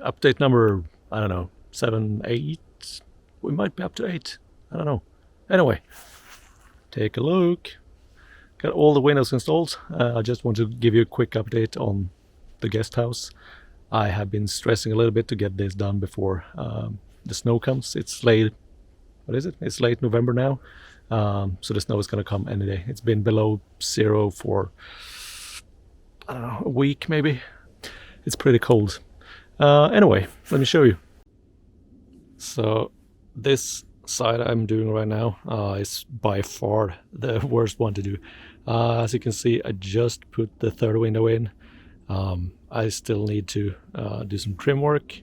update number, I don't know, 7, 8. We might be up to 8. I don't know. Anyway, take a look. Got all the windows installed. I just want to give you a quick update on the guest house. I have been stressing a little bit to get this done before the snow comes. It's late. What is it? It's late November now. So the snow is going to come any day. It's been below 0 for, I don't know, a week maybe. It's pretty cold. Anyway, let me show you. So this side I'm doing right now is by far the worst one to do. As you can see, I just put the third window in. I still need to do some trim work,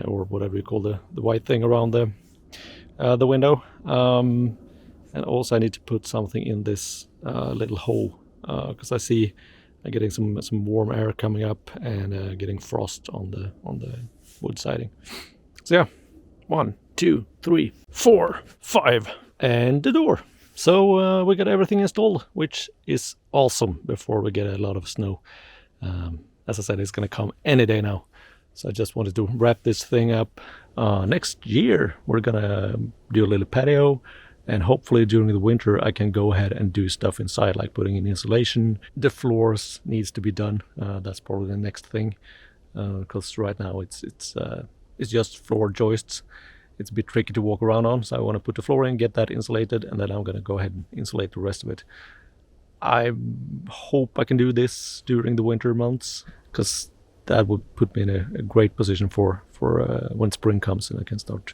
or whatever you call the white thing around the window. And also I need to put something in this little hole, because I see I'm getting some warm air coming up and getting frost on the wood siding. So yeah, 1, 2, 3, 4, 5, and the door. So we got everything installed, which is awesome before we get a lot of snow. As I said, it's going to come any day now. So I just wanted to wrap this thing up. Next year, we're going to do a little patio. And hopefully during the winter, I can go ahead and do stuff inside, like putting in insulation. The floors needs to be done. That's probably the next thing. Because right now it's just floor joists. It's a bit tricky to walk around on. So I want to put the floor in, get that insulated. And then I'm going to go ahead and insulate the rest of it. I hope I can do this during the winter months, because that would put me in a great position for when spring comes and I can start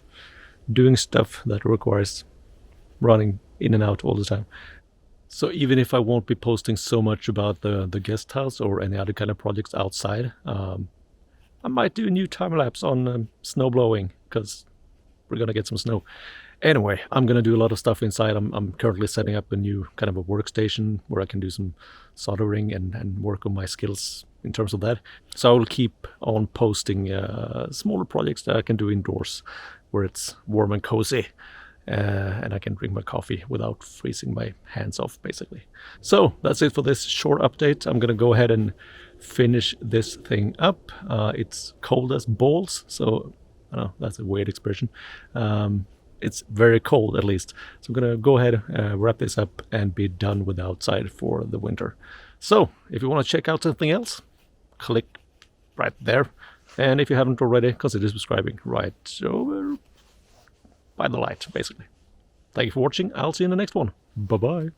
doing stuff that requires running in and out all the time. So even if I won't be posting so much about the guest house or any other kind of projects outside, I might do a new time lapse on snow blowing, because we're gonna get some snow. Anyway, I'm gonna do a lot of stuff inside. I'm currently setting up a new kind of a workstation where I can do some soldering and work on my skills in terms of that. So I will keep on posting smaller projects that I can do indoors, where it's warm and cozy, and I can drink my coffee without freezing my hands off, basically. So that's it for this short update. I'm gonna go ahead and finish this thing up. It's cold as balls, so I know that's a weird expression. It's very cold, at least. So I'm gonna go ahead, wrap this up and be done with the outside for the winter. So if you want to check out something else, click right there. And if you haven't already, consider subscribing right over by the light, basically. Thank you for watching. I'll see you in the next one. Bye-bye.